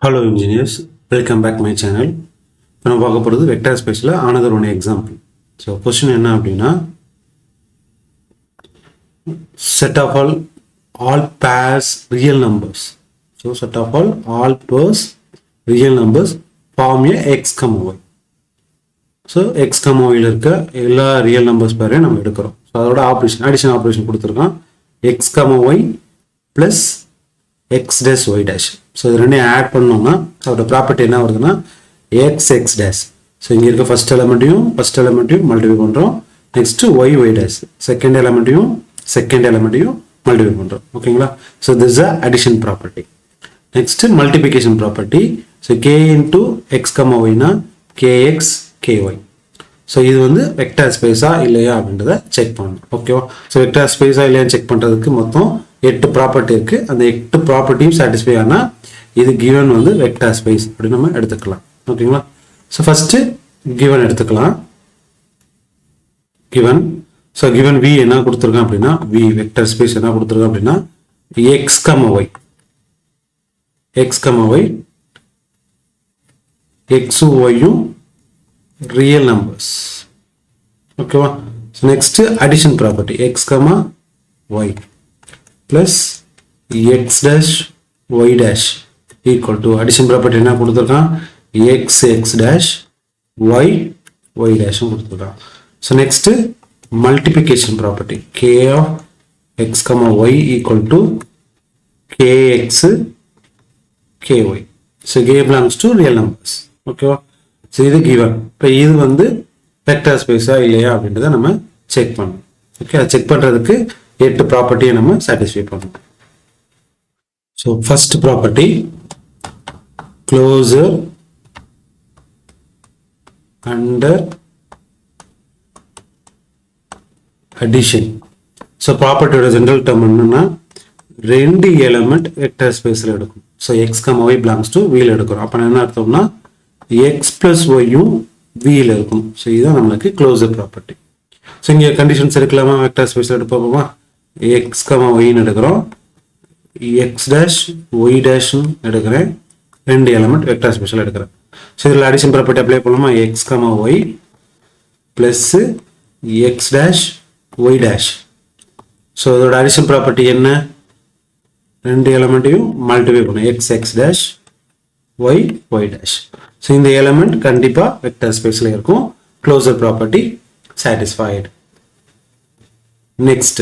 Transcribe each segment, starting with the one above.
Hello engineers, welcome back to my channel. இப்போ நம்ம பார்க்க போகிறது வெக்டார் ஸ்பேஸில் another one example. So question என்ன அப்படின்னா set of all pairs real numbers. So set of all pairs real numbers form a x, y. So x, yல இருக்க எல்லா real numbers பேரையும் நம்ம எடுக்கிறோம். ஸோ அதோட addition ஆப்ரேஷன் கொடுத்துருக்கோம் x, y plus x dash y dash. So இது ரெண்டையும் add பண்ணோம்னா அதோட ப்ராப்பர்ட்டி என்ன வருதுன்னா x dash. ஸோ இங்கே இருக்க ஃபர்ஸ்ட் எலமெண்ட்டையும் மல்டிப்ளை பண்ணுறோம். நெக்ஸ்ட் y dash செகண்ட் எலமெண்ட்டையும் மல்டிப்ளை பண்ணுறோம். ஓகேங்களா? So this is addition property. Next multiplication property. So k into x, yனா kx ky. ஸோ இது வந்து வெக்டார் ஸ்பேஸா இல்லையா அப்படின்றத செக் பண்ணணும். ஓகேவா? ஸோ வெக்டார் ஸ்பேஸா இல்லையான்னு செக் பண்ணுறதுக்கு மொத்தம் 8 ப்ராப்பர்ட்டி இருக்குது. அந்த 8 ப்ராப்பர்ட்டியும் சாட்டிஸ்ஃபை ஆனால் இது கிவன் வந்து வெக்டார் ஸ்பேஸ் அப்படின்னு நம்ம எடுத்துக்கலாம். ஓகேங்களா? ஸோ ஃபஸ்ட்டு கிவன் எடுத்துக்கலாம். கிவன் ஸோ கிவன் வி என்ன கொடுத்துருக்கேன் அப்படின்னா வி வெக்டார் ஸ்பேஸ் என்ன கொடுத்துருக்கேன் அப்படின்னா x, y x yயும் ரியல் நம்பர்ஸ். ஓகேவா? Next addition property x, y plus x dash y dash equal to addition property என்ன கொடுத்துருக்கான் x dash y dash கொடுத்துருக்கான். So next multiplication property k of x, y equal to kx ky. So k belongs to real numbers. ஓகேவா? So இது given. இப்போ இது வந்து vector ஸ்பேஸா இல்லையா அப்படின்றத நம்ம செக் பண்ணணும். ஓகே, அதை செக் பண்ணுறதுக்கு 8 ப்ராப்பர்ட்டியை நம்ம சாட்டிஸ்ஃபை பண்ணணும். So first property closure under addition. So ப்ராப்பர்ட்டியோட ஜெனரல் டேர்ம் என்னன்னா ரெண்டு எலிமெண்ட் வெக்டர் ஸ்பேஸில் எடுக்கும். So x, y belongs to வீல் எடுக்கிறோம். அப்போ என்ன அர்த்தம்னா x plus yயும் வீல் இருக்கும். ஸோ இதுதான் நம்மளுக்கு க்ளோசர் ப்ராப்பர்ட்டி. ஸோ இங்கே கண்டிஷன்ஸ் எடுக்கலாமா? வெக்டர் ஸ்பேஸில் எடுப்போமா? x, yன்னு எடுக்கிறோம். x dash y dash எடுக்கிறேன். ரெண்டு எலிமெண்ட் வெக்டர் ஸ்பேஸில் எடுக்கிறேன். ஸோ இதில் அடிஷன் ப்ராப்பர்ட்டி அப்ளை பண்ணலாமா? x, y plus x dash y dash. So இதோட அடிஷன் ப்ராப்பர்ட்டி என்ன? ரெண்டு எலிமெண்ட்டையும் மல்டிப்ளை பண்ணும் x dash y dash. So இந்த எலிமெண்ட் கண்டிப்பாக வெக்டர் ஸ்பேஸில் இருக்கும். Closure property satisfied. Next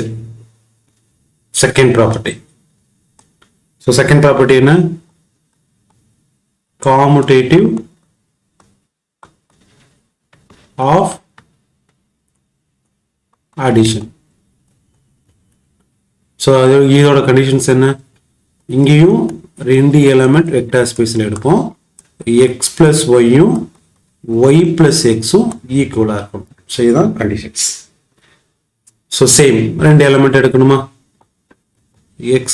second property. So second property என்ன? Commutative of addition. ஸோ இதோட கண்டிஷன்ஸ் என்ன? இங்கேயும் ரெண்டு எலிமெண்ட் வெக்டர் ஸ்பேஸில் எடுப்போம். x plus yயும் y plus xும் ஈக்குவலாக இருக்கும். ஸோ இதுதான் கண்டிஷன்ஸ். ஸோ சேம் ரெண்டு எலிமெண்ட் எடுக்கணுமா? x,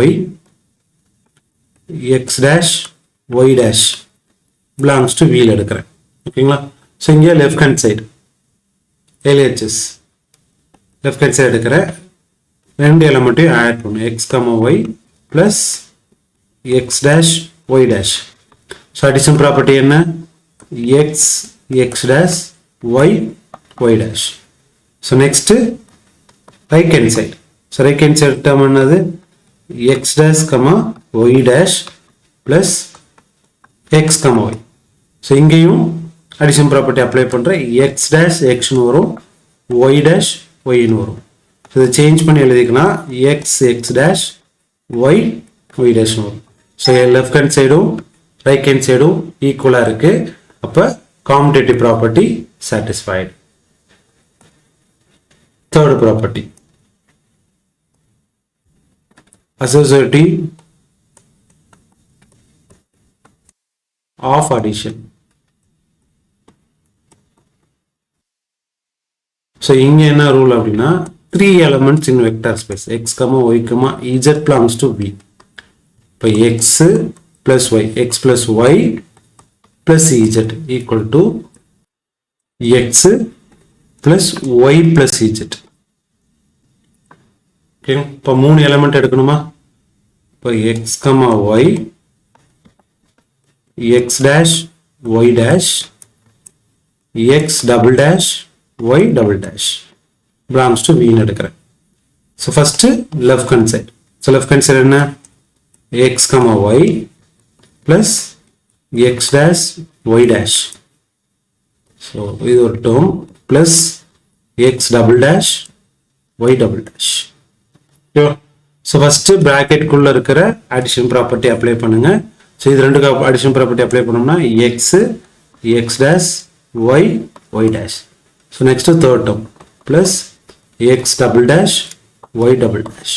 y x dash y dash belongs to வீல் எடுக்கிறேன். ஓகேங்களா? ஸோ இங்கே left hand side LHS left hand side எடுக்கிறேன். ரெண்டு எலிமெண்ட்டையும் ஆட் பண்ணும் x, y plus x dash y dash. So addition property என்ன? x dash y dash. So next right hand side. So right hand side term என்னது? x dash, y dash plus x, y. So இங்கேயும் addition property apply பண்ணுறேன். x dash xன்னு வரும், y dash yன்னு வரும். So இதை change பண்ணி எழுதிக்கலாம். x dash y dash வரும். So left hand சைடும் ரைட் ஹேண்ட் சைடும் ஈக்குவலாக இருக்கு. அப்போ commutative property satisfied. Third property associative of addition. So இங்கே என்ன ரூல் அப்படின்னா 3 elements in vector space x, y, z belongs to v. இப்போ x plus y plus z equal to x plus y plus z. Okay, இப்போ 3 element எடுக்கணுமா? இப்போ x, y x dash y dash x double dash y double dash belongs to v ன்னு எடுக்கிறேன். So first left hand side. So left hand side என்ன x comma y plus x dash y dash. So இது ஒரு term plus x double dash y double dash. Okay. So first bracket குள்ள இருக்கிற addition property apply பண்ணுங்க. So இது ரெண்டுக்கு addition property apply பண்ணோம்னா x x dash y y dash. So next third term plus x double dash y double dash.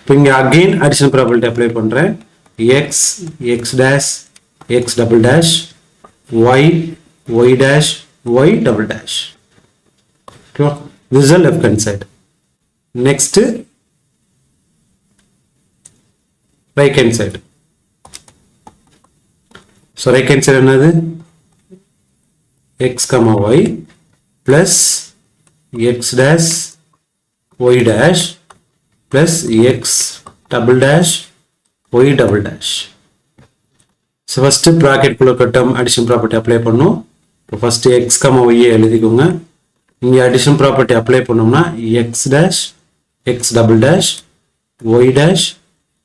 இப்போ இங்க again addition property apply பண்றேன். x x dash x double dash y y dash y double dash. Okay. This is the left hand side. Next right hand side. So right hand side என்னது x comma y plus x dash y dash plus x double dash y double dash. So first bracket குள்ள கட்டம் addition property apply பண்ணோம். இப்போ first x comma y எழுதிக்கோங்க. இங்க addition property apply பண்ணோம்னா x dash x double dash y dash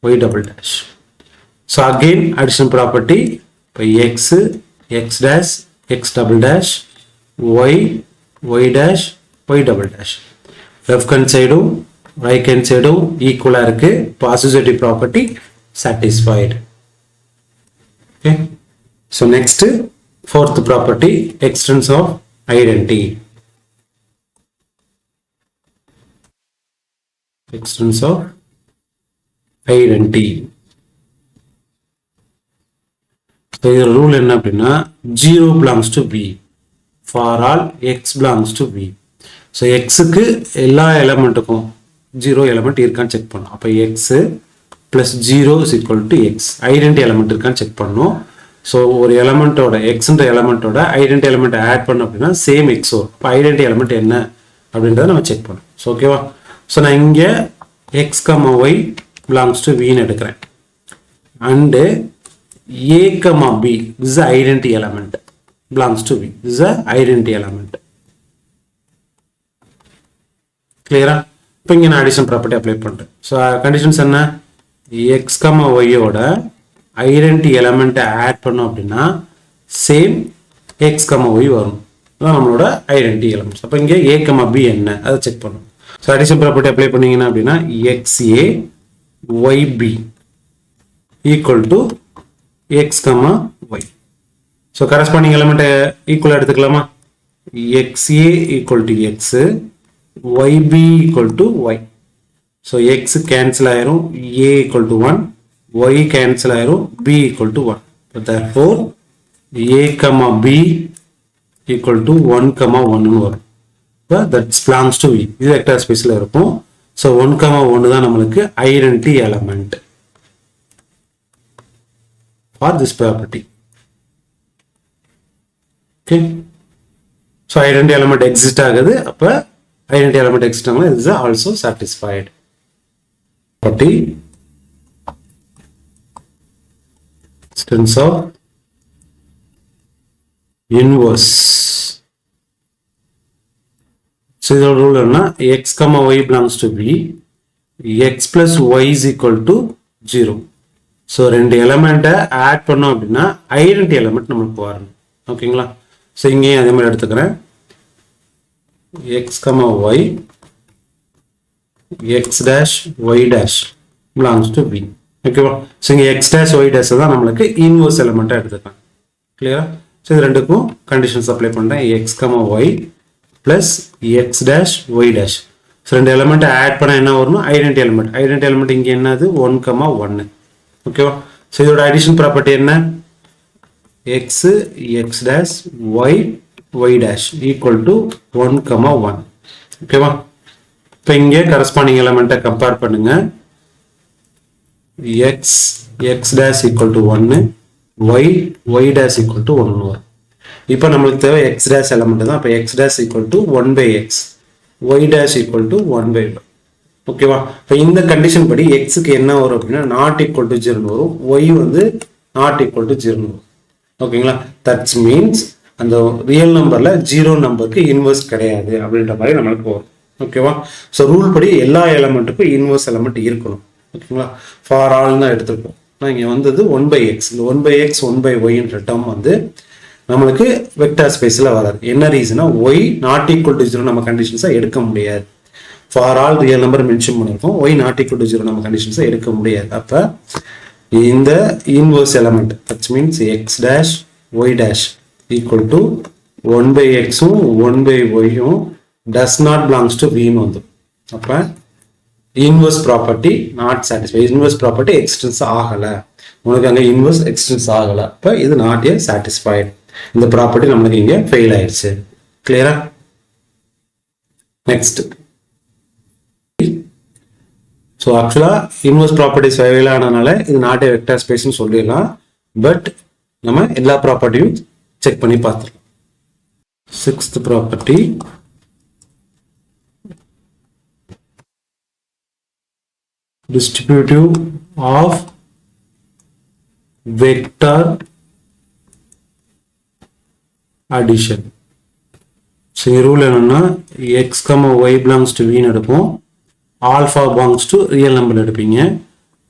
y double dash. So again addition property by x x dash x double dash y y dash y double dash. Left hand side right hand side equal இருக்கு. Associative property satisfied. Okay. So next fourth property extents of identity. Extents of identity. So the rule என்ன அப்படின்னா 0 belongs to v for all x belongs to v. So x க்கு எல்லா எலிமெண்ட்டுக்கும் 0 element இருக்கான்னு check பண்ணணும். அப்போ x plus 0 is equal to x. Identity element இருக்கான்னு check பண்ணணும். So ஒரு எலிமெண்ட்டோட எக்ஸ்ன்ற எலிமெண்ட்டோட ஐடென்டி எலிமெண்ட் ஆட் பண்ணோம் அப்படின்னா சேம் எக்ஸோ. இப்போ ஐடென்டி எலிமெண்ட் என்ன அப்படின்றத நம்ம செக் பண்ணணும். ஸோ ஓகேவா. ஸோ நான் இங்கே x comma y belongs to v ன்னு எடுக்கிறேன். And a comma b this is identity element belongs to v. This is a identity element. Clear? இப்போ இங்கே நான் addition property apply பண்ணுறேன். ஸோ கண்டிஷன்ஸ் என்ன x comma y ஓட identity element add பண்ணோம் அப்படின்னா சேம் x comma y வரும். அதான் நம்மளோட ஐடென்டி எலிமெண்ட்ஸ். அப்போ இங்கே a comma b என்ன அதை செக் பண்ணணும். ஸோ addition property apply பண்ணீங்கன்னா அப்படின்னா xa yb equal to x comma y. So corresponding element equal எடுத்துக்கலாமா xa equal to x yb equal to y. So x cancel ஆயிரும் a equal to 1 y cancel ஆயிரும் b equal to 1. So therefore a comma b equal to 1 comma 1 வரும். So that belongs to v. இது vector ஸ்பேஸ்ல இருக்கும். So 1 comma 1 தான் நம்மளுக்கு identity element for this property. Okay. So identity element exist ஆகுது. அப்ப identity element exist ஆகுது. This is also satisfied. Property extents of inverse. So the rule என்ன x comma y belongs to v. x plus y is equal to 0. So ரெண்டு எலிமெண்ட்டை add பண்ணோம் அப்படின்னா identity element நம்மளுக்கு வரணும். ஓகேங்களா. ஸோ இங்கேயும் அதே மாதிரி எடுத்துக்கிறேன் x comma y x dash y dash belongs to V. ஓகேவா. ஸோ இங்கே எக்ஸ் டேஷ் ஒய் டேஷ் தான் நம்மளுக்கு இன்வர்ஸ் எலிமெண்ட்டாக எடுத்துக்கலாம். கிளியரா. ஸோ இது ரெண்டுக்கும் கண்டிஷன்ஸ் அப்ளை பண்ணுறேன். X comma y plus x dash y dash. So ரெண்டு எலிமெண்ட்டை ஆட் பண்ணால் என்ன வரணும் ஐடென்டி எலிமெண்ட். ஐடென்டி எலிமெண்ட் இங்கே என்னது 1 கமா 1. ஓகேவா. ஸோ இதோட அடிஷன் ப்ராப்பர்ட்டி என்ன x x dash y y dash equal to 1 comma 1. ஓகேவா. இப்போ இங்கே கரஸ்பாண்டிங் எலிமெண்ட்டை கம்பேர் பண்ணுங்க. x x dash equal to 1 y y dash equal to 1 வரும். இப்போ நம்மளுக்கு தேவை x dash எலிமெண்ட் தான். அப்போ x dash equal to 1 by x y dash equal to 1 by y. ஓகேவா. இப்போ இந்த கண்டிஷன் படி எக்ஸுக்கு என்ன வரும் அப்படின்னா நாட் ஈக்குவல் டு 0 வரும். ஒய் வந்து நாட் ஈக்குவல் டு 0 வரும். ஓகேங்களா? தட்ஸ் மீன்ஸ் அந்த ரியல் நம்பர்ல 0 நம்பருக்கு இன்வெர்ஸ் கிடையாது அப்படின்ற மாதிரி நம்மளுக்கு வரும். ஓகேவா? ஸோ ரூல் படி எல்லா எலமெண்ட்டுக்கும் இன்வெர்ஸ் எலமெண்ட் இருக்கணும். ஓகேங்களா? ஃபார் ஆல் தான் எடுத்துருக்கோம். இங்கே வந்தது 1/x. இந்த 1/x 1/yன்ற டேர்ம் வந்து நம்மளுக்கு வெக்டார் ஸ்பேஸில் வராது. என்ன ரீசனா? y நாட் ஈக்குவல் டு 0 நம்ம கண்டிஷன்ஸை எடுக்க முடியாது. For all real number mention பண்ணியிருக்கோம். y நாட் ஈக்குவல் டு 0 நம்ம கண்டிஷன்ஸை எடுக்க முடியாது. அப்போ இந்த inverse element that's means x dash y dash equal to 1/xும் 1/yயும் does not belongs to v ன்னு வந்துடும். அப்போ inverse property not satisfy. Inverse property existence ஆகலை, உனக்கு அங்கே இன்வெர்ஸ் எக்ஸ்டென்ஸ் ஆகலை. இப்போ இது நாட் ஏ சாட்டிஸ்ஃபைட். இந்த ப்ராப்பர்ட்டி நம்மளுக்கு இங்கே ஃபெயில் ஆயிடுச்சு. கிளியரா? நெக்ஸ்ட். ஸோ ஆக்சுவலாக இன்வெர்ஸ் ப்ராப்பர்ட்டிஸ் ஃபெயில் ஆனதுனால இது நாட் ஏ வெக்டார் ஸ்பேஸ்ன்னு சொல்லிடலாம். பட் நம்ம எல்லா ப்ராப்பர்ட்டியும் செக் பண்ணி பார்த்துக்கலாம். Sixth property, distributive of vector addition. So rule என்னன்னா x, y belongs to v எடுப்போம், alpha belongs to real number எடுப்பீங்க.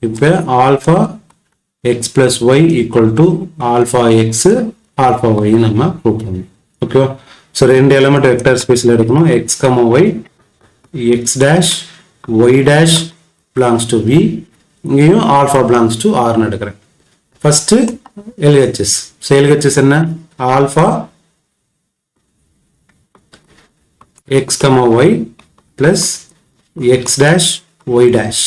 இப்போ alpha x plus y equal to alpha x alpha y நம்ம ப்ரூவ் பண்ணுவோம். ஓகேவா? ஸோ ரெண்டு எலிமெண்ட் வெக்டர் ஸ்பேஸில் எடுக்கணும். x, y, x dash y dash belongs to v, இங்கேயும் alpha belongs to r ன்னு எடுக்கிறேன். First LHS. ஸோ LHS என்ன? alpha x, y plus x dash y dash.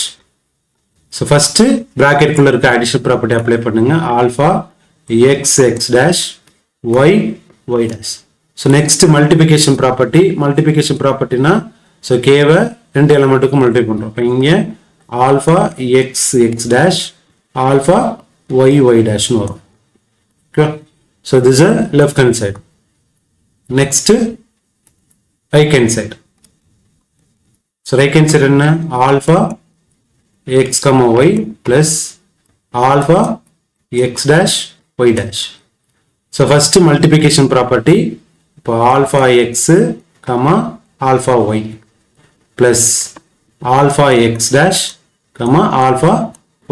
So first ப்ராக்கெட்குள்ள இருக்க அடிஷன் ப்ராப்பர்ட்டி அப்ளை பண்ணுங்க. alpha x x dash y y dash. So next multiplication property. Multiplication ப்ராப்பர்ட்டினா so கேவை ரெண்டு எலிமெண்ட்டுக்கும் மல்டிப்ளை பண்ணுறோம். இப்போ இங்கே alpha x x dash alpha y y டேஷ்னு வரும். Okay? So this uh left hand side. Next right hand side. So right hand side என்ன? Alpha x comma y plus alpha x dash y dash. So first multiplication property. இப்போ alpha x comma alpha y plus alpha x dash comma alpha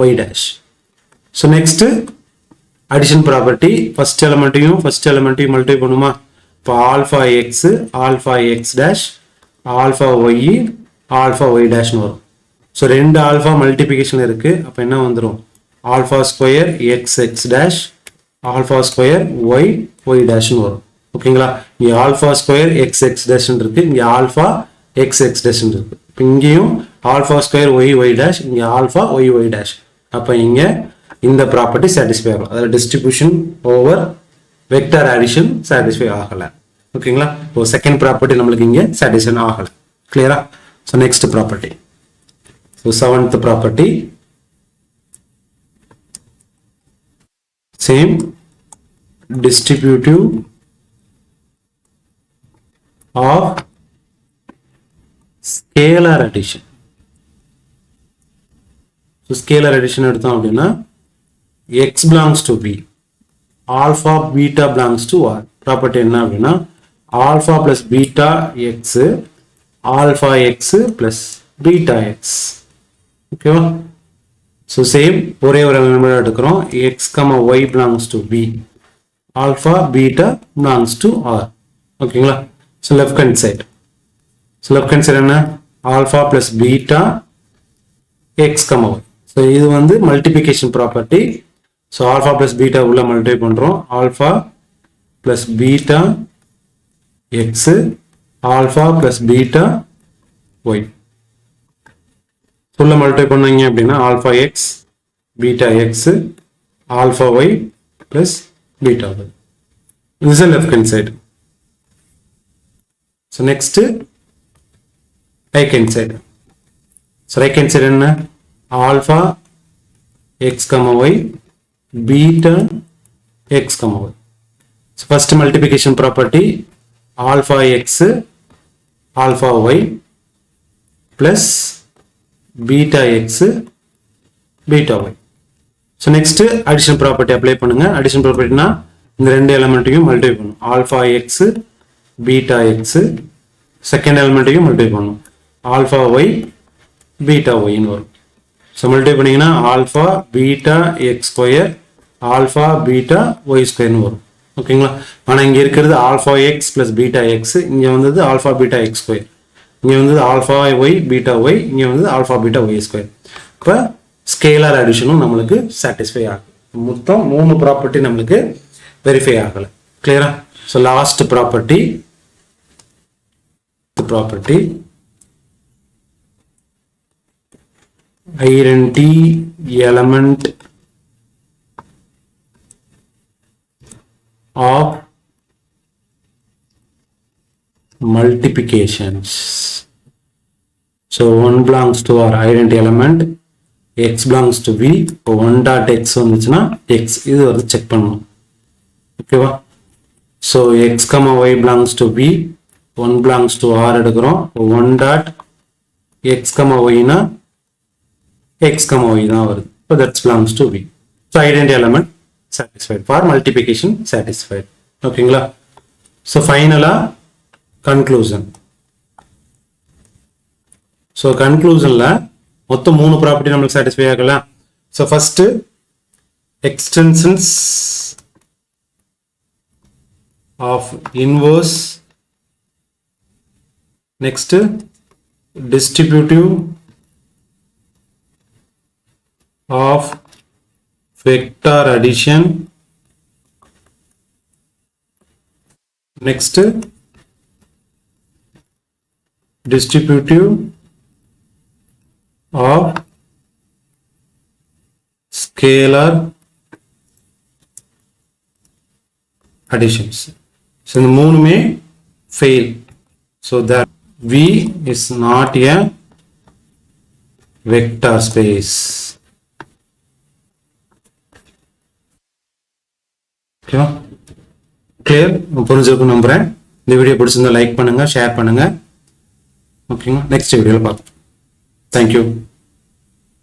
y dash. So next addition property. First எலிமெண்ட்டையும் multiply பண்ணுமா? இப்போ alpha x dash alpha y alpha y டேஷ்னு வரும். So ரெண்டு alpha multiplication இருக்கு. அப்போ என்ன வந்துடும்? Alpha square x x dash alpha square y y டேஷ்னு வரும். ஓகேங்களா? இங்கே ஆல்ஃபா ஸ்கொயர் எக்ஸ் எக்ஸ் டேஷ்னு இருக்கு, இங்கே ஆல்ஃபா எக்ஸ் எக்ஸ் டேஷ்னு இருக்கு. இப்போ இங்கேயும் alpha square y Y dash, இங்கே ஆல்ஃபா ஒய் ஒய் டேஷ். அப்போ இங்கே இந்த ப்ராப்பர்ட்டி சாட்டிஸ்ஃபை ஆகும். அதில் distribution over vector addition satisfy ஆகலை. ஓகேங்களா? இப்போ செகண்ட் ப்ராப்பர்ட்டி நம்மளுக்கு இங்கே சாட்டிஸ்ஃபை ஆகலை. கிளியரா? So next property. So seventh property. Same distributive of scalar addition. So scalar addition எடுத்தோம் அப்படின்னா x belongs to v, alpha beta belongs to r. Property என்ன அப்படின்னா alpha plus beta x alpha x plus beta x. ஓகேவா? So same ஒரே ஒரு number எடுக்கிறோம். x, y belongs to v, alpha beta belongs to r. ஓகேங்களா? So left hand side. So left hand side என்ன? Alpha plus beta x comma y. So இது வந்து multiplication property. So alpha plus beta உள்ள multiply பண்ணுறோம். Alpha plus beta x alpha plus beta y உள்ள multiply பண்ணீங்க அப்படின்னா alpha x beta x alpha y plus beta. This is the left hand side. So next right hand side. So right hand side enna? Alpha x comma y beta x comma y. So first multiplication property alpha x alpha y plus beta x beta y. So next addition property apply பண்ணுங்க. Addition property na இந்த ரெண்டு எலிமெண்ட்டையும் multiply பண்ணும். Alpha x beta x, second எலிமெண்ட்டையும் multiply பண்ணும். Alpha y beta ஒய்ன்னு வரும். So multiply பண்ணிங்கன்னா alpha beta x square alpha beta y ஸ்கொயர்னு வரும். ஓகேங்களா? ஆனால் இங்கே இருக்கிறது alpha x plus beta x, இங்கே வந்தது ஆல்ஃபா பீட்டா எக்ஸ் ஸ்கொயர், இங்கே வந்தது ஆல்ஃபா ஒய் பீட்டா ஒய், இங்கே வந்தது ஆல்ஃபா பீட்டா ஒய் ஸ்கொயர். இப்போ ஸ்கேலார் அடிஷனும் நம்மளுக்கு சாட்டிஸ்ஃபை ஆகும். மொத்தம் 3 ப்ராப்பர்ட்டி நம்மளுக்கு வெரிஃபை ஆகலை. கிளியரா? So last property identity element of multiplications. So 1 belongs to our identity element, x belongs to v. இப்போ 1 dot x வந்துச்சுன்னா x இது வந்து செக் பண்ணணும். ஓகேவா? So x comma y belongs to v, 1 belongs to r எடுக்கிறோம். 1 dot x comma y னா x comma y தான் வருது. So that belongs to v. So identity element satisfied for multiplication satisfied. ஓகேங்களா? So finally conclusion. So conclusionல மொத்தம் 3 property நம்மளுக்கு satisfy ஆகலாம். So first extensions of inverse, next distributive of vector addition, next distributive of scalar additions. So இந்த மூணுமே fail. So that V is not a vector space. ஓகேவா? Clear? புரிஞ்சிருக்கும் நம்புறேன். இந்த video பிடிச்சிருந்தா லைக் பண்ணுங்க, ஷேர் பண்ணுங்க. ஓகேங்களா? நெக்ஸ்ட் வீடியோவில் பார்க்கலாம். தேங்க்யூ.